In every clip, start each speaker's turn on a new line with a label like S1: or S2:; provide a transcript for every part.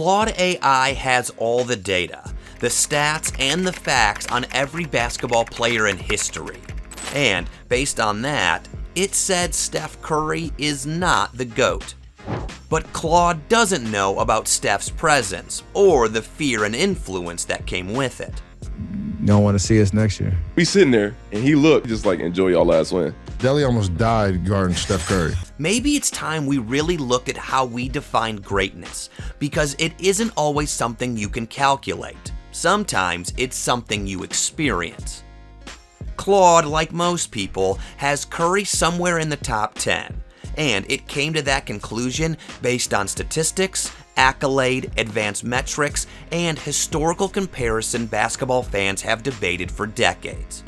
S1: Claude AI has all the data, the stats, and the facts on every basketball player in history. And based on that, it said Steph Curry is not the GOAT. But Claude doesn't know about Steph's presence or the fear and influence that came with it.
S2: You don't want to see us next year.
S3: We sitting there, and he looked just like, enjoy y'all last win.
S4: Delly almost died guarding Steph Curry.
S1: Maybe it's time we really looked at how we define greatness, because it isn't always something you can calculate. Sometimes it's something you experience. Claude, like most people, has Curry somewhere in the top 10, and it came to that conclusion based on statistics, accolade, advanced metrics, and historical comparison basketball fans have debated for decades.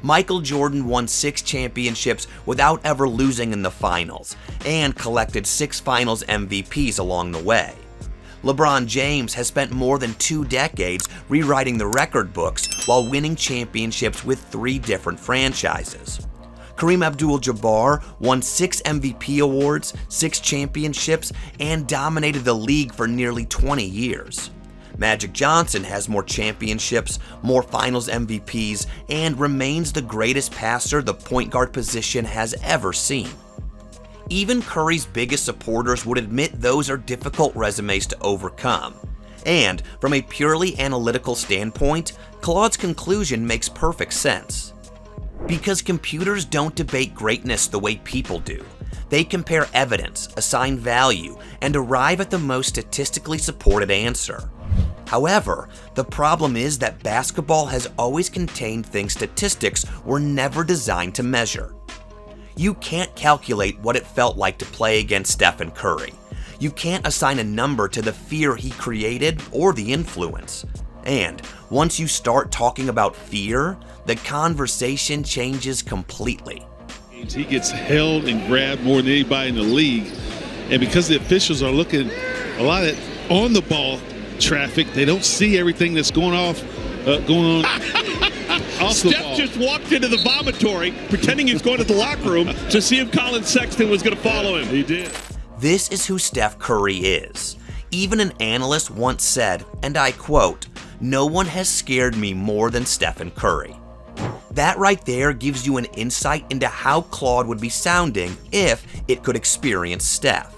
S1: Michael Jordan won 6 championships without ever losing in the finals, and collected 6 finals MVPs along the way. LeBron James has spent more than 2 decades rewriting the record books while winning championships with 3 different franchises. Kareem Abdul-Jabbar won 6 MVP awards, 6 championships, and dominated the league for nearly 20 years. Magic Johnson has more championships, more finals MVPs, and remains the greatest passer the point guard position has ever seen. Even Curry's biggest supporters would admit those are difficult resumes to overcome. And from a purely analytical standpoint, Claude's conclusion makes perfect sense. Because computers don't debate greatness the way people do. They compare evidence, assign value, and arrive at the most statistically supported answer. However, the problem is that basketball has always contained things statistics were never designed to measure. You can't calculate what it felt like to play against Steph and Curry. You can't assign a number to the fear he created or the influence. And once you start talking about fear, the conversation changes completely.
S5: He gets held and grabbed more than anybody in the league. And because the officials are looking a lot at on the ball traffic, they don't see everything that's going on off the
S6: Steph
S5: ball.
S6: just walked into the vomitory pretending he's going to the locker room to see if Colin Sexton was going to follow him.
S5: He did.
S1: This is who Steph Curry is. Even an analyst once said, and I quote, "No one has scared me more than Stephen Curry." That right there gives you an insight into how Claude would be sounding if it could experience Steph.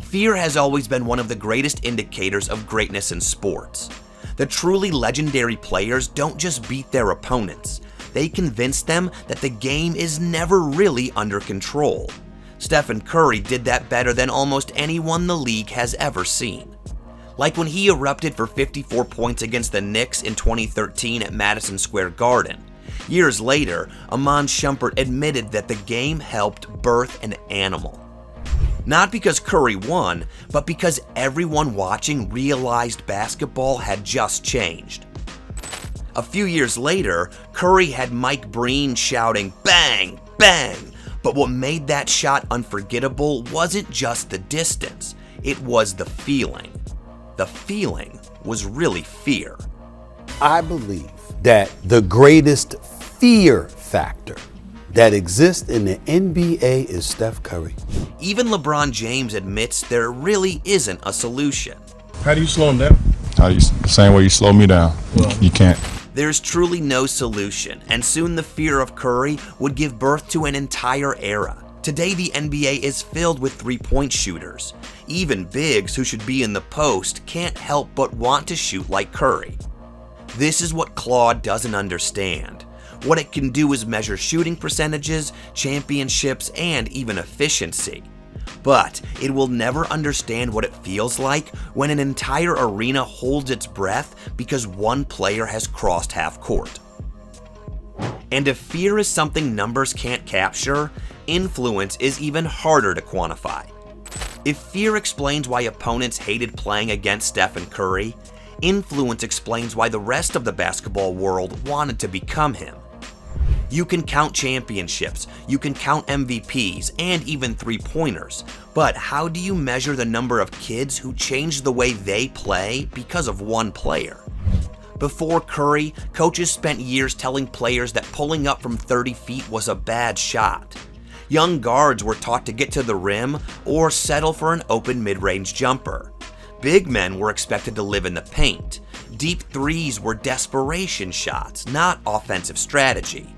S1: Fear has always been one of the greatest indicators of greatness in sports. The truly legendary players don't just beat their opponents, they convince them that the game is never really under control. Stephen Curry did that better than almost anyone the league has ever seen. Like when he erupted for 54 points against the Knicks in 2013 at Madison Square Garden. Years later, Iman Shumpert admitted that the game helped birth an animal. Not because Curry won, but because everyone watching realized basketball had just changed. A few years later, Curry had Mike Breen shouting, "Bang, bang!" But what made that shot unforgettable wasn't just the distance, it was the feeling. The feeling was really fear.
S7: I believe that the greatest fear factor that exists in the NBA is Steph Curry.
S1: Even LeBron James admits there really isn't a solution.
S4: How do you slow him down?
S8: Same way you slow me down. You can't.
S1: There's truly no solution, and soon the fear of Curry would give birth to an entire era. Today, the NBA is filled with three-point shooters. Even bigs who should be in the post can't help but want to shoot like Curry. This is what Claude doesn't understand. What it can do is measure shooting percentages, championships, and even efficiency. But it will never understand what it feels like when an entire arena holds its breath because one player has crossed half court. And if fear is something numbers can't capture, influence is even harder to quantify. If fear explains why opponents hated playing against Stephen Curry, influence explains why the rest of the basketball world wanted to become him. You can count championships, you can count MVPs, and even three-pointers, but how do you measure the number of kids who changed the way they play because of one player? Before Curry, coaches spent years telling players that pulling up from 30 feet was a bad shot. Young guards were taught to get to the rim or settle for an open mid-range jumper. Big men were expected to live in the paint. Deep threes were desperation shots, not offensive strategy.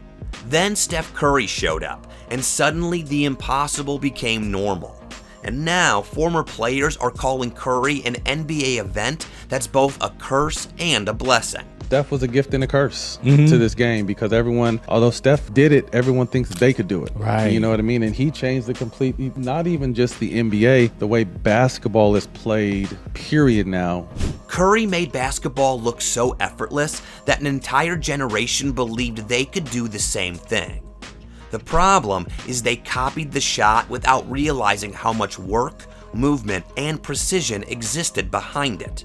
S1: Then Steph Curry showed up, and suddenly the impossible became normal. And now former players are calling Curry an NBA event that's both a curse and a blessing.
S9: Steph was a gift and a curse to this game, because everyone, although Steph did it, everyone thinks they could do it.
S10: Right.
S9: You know what I mean? And he changed the complete, not even just the NBA, the way basketball is played, period now.
S1: Curry made basketball look so effortless that an entire generation believed they could do the same thing. The problem is they copied the shot without realizing how much work, movement, and precision existed behind it.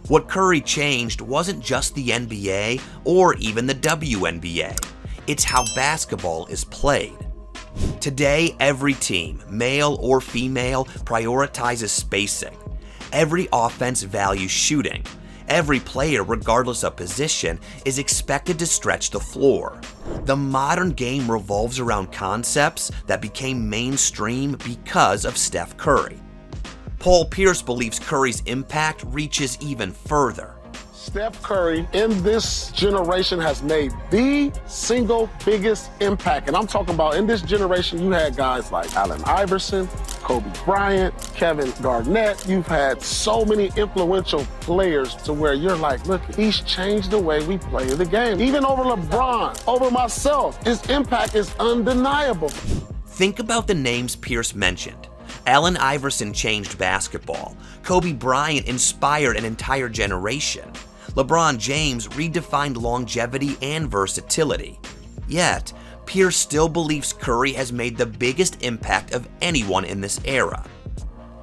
S1: What Curry changed wasn't just the NBA or even the WNBA. It's how basketball is played. Today, every team, male or female, prioritizes spacing. Every offense values shooting. Every player, regardless of position, is expected to stretch the floor. The modern game revolves around concepts that became mainstream because of Steph Curry. Paul Pierce believes Curry's impact reaches even further.
S11: Steph Curry in this generation has made the single biggest impact. And I'm talking about in this generation, you had guys like Allen Iverson, Kobe Bryant, Kevin Garnett. You've had so many influential players to where you're like, look, he's changed the way we play the game. Even over LeBron, over myself, his impact is undeniable.
S1: Think about the names Pierce mentioned. Allen Iverson changed basketball. Kobe Bryant inspired an entire generation. LeBron James redefined longevity and versatility. Yet, Pierce still believes Curry has made the biggest impact of anyone in this era.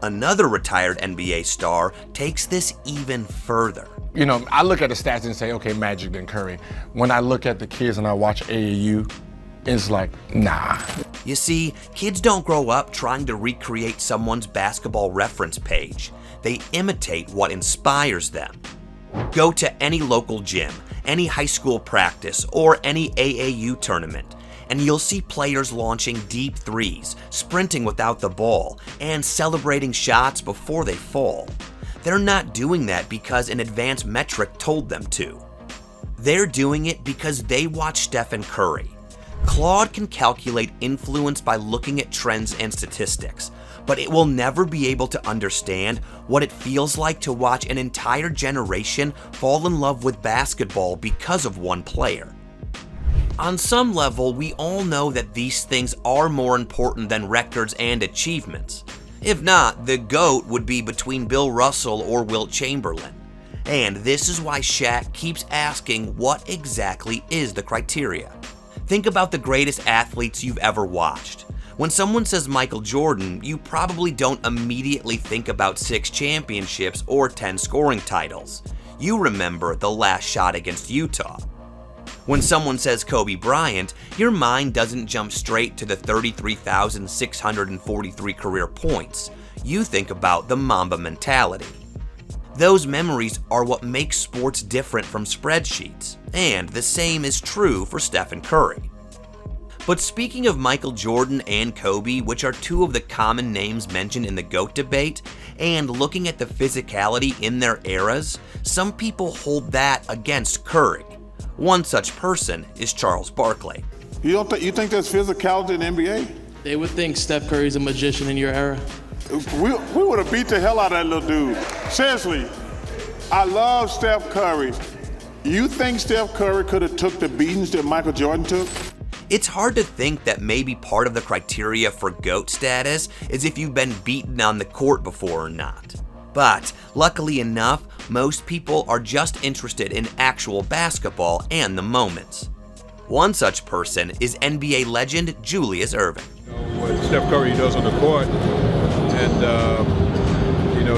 S1: Another retired NBA star takes this even further.
S10: You know, I look at the stats and say, okay, Magic then Curry. When I look at the kids and I watch AAU, it's like, nah.
S1: You see, kids don't grow up trying to recreate someone's basketball reference page. They imitate what inspires them. Go to any local gym, any high school practice, or any AAU tournament, and you'll see players launching deep threes, sprinting without the ball, and celebrating shots before they fall. They're not doing that because an advanced metric told them to. They're doing it because they watch Stephen Curry. Claude can calculate influence by looking at trends and statistics, but it will never be able to understand what it feels like to watch an entire generation fall in love with basketball because of one player. On some level, we all know that these things are more important than records and achievements. If not, the GOAT would be between Bill Russell or Wilt Chamberlain. And this is why Shaq keeps asking what exactly is the criteria. Think about the greatest athletes you've ever watched. When someone says Michael Jordan, you probably don't immediately think about 6 championships or 10 scoring titles. You remember the last shot against Utah. When someone says Kobe Bryant, your mind doesn't jump straight to the 33,643 career points. You think about the Mamba mentality. Those memories are what makes sports different from spreadsheets, and the same is true for Stephen Curry. But speaking of Michael Jordan and Kobe, which are two of the common names mentioned in the GOAT debate, and looking at the physicality in their eras, some people hold that against Curry. One such person is Charles Barkley.
S12: You think there's physicality in the NBA?
S13: They would think Steph Curry's a magician in your era.
S12: We would have beat the hell out of that little dude. Seriously, I love Steph Curry. You think Steph Curry could have took the beatings that Michael Jordan took?
S1: It's hard to think that maybe part of the criteria for GOAT status is if you've been beaten on the court before or not. But luckily enough, most people are just interested in actual basketball and the moments. One such person is NBA legend Julius Erving.
S14: What Steph Curry does on the court, and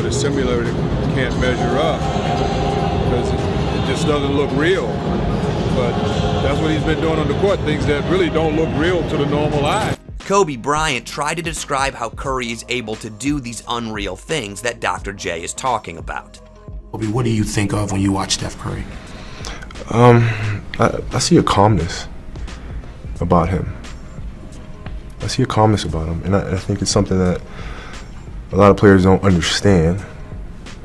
S14: the simulator can't measure up because it just doesn't look real. But that's what he's been doing on the court, things that really don't look real to the normal eye.
S1: Kobe Bryant tried to describe how Curry is able to do these unreal things that Dr. J is talking about.
S15: Kobe, what do you think of when you watch Steph Curry?
S2: I see a calmness about him. I see a calmness about him, and I think it's something that a lot of players don't understand.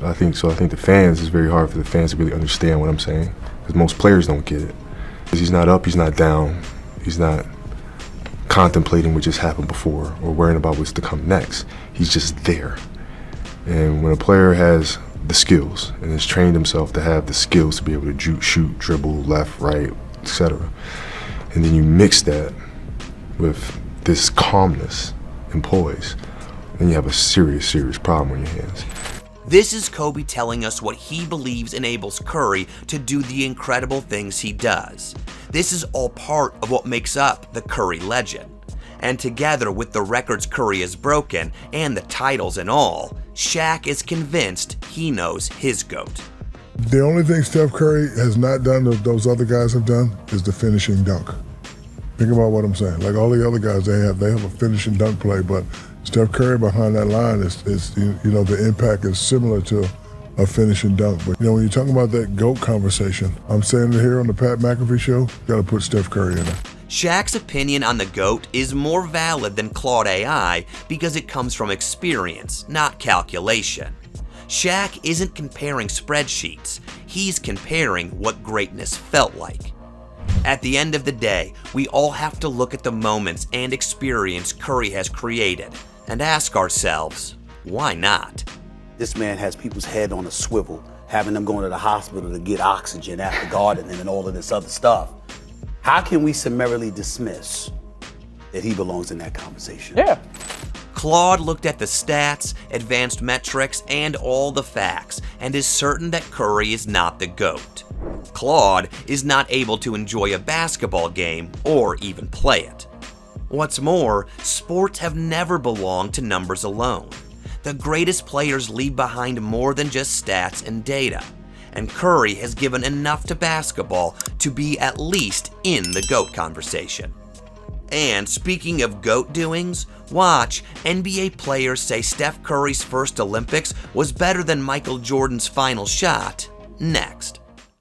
S2: I think the fans, it's very hard for the fans to really understand what I'm saying, because most players don't get it. Because he's not up, he's not down, he's not contemplating what just happened before or worrying about what's to come next. He's just there. And when a player has the skills and has trained himself to have the skills to be able to shoot, dribble, left, right, etc., and then you mix that with this calmness and poise, then you have a serious, serious problem on your hands.
S1: This is Kobe telling us what he believes enables Curry to do the incredible things he does. This is all part of what makes up the Curry legend. And together with the records Curry has broken and the titles and all, Shaq is convinced he knows his GOAT.
S4: The only thing Steph Curry has not done that those other guys have done is the finishing dunk. Think about what I'm saying. Like all the other guys, they have a finishing dunk play, but Steph Curry behind that line is the impact is similar to a finishing dunk. But when you're talking about that GOAT conversation, I'm saying it here on the Pat McAfee show, you got to put Steph Curry in there.
S1: Shaq's opinion on the GOAT is more valid than Claude AI because it comes from experience, not calculation. Shaq isn't comparing spreadsheets, he's comparing what greatness felt like. At the end of the day, we all have to look at the moments and experience Curry has created and ask ourselves, why not?
S7: This man has people's head on a swivel, having them going to the hospital to get oxygen after guarding him and all of this other stuff. How can we summarily dismiss that he belongs in that conversation?
S1: Yeah. Claude looked at the stats, advanced metrics, and all the facts, and is certain that Curry is not the GOAT. Claude is not able to enjoy a basketball game or even play it. What's more, sports have never belonged to numbers alone. The greatest players leave behind more than just stats and data, and Curry has given enough to basketball to be at least in the GOAT conversation. And speaking of GOAT doings, watch NBA players say Steph Curry's first Olympics was better than Michael Jordan's final shot next.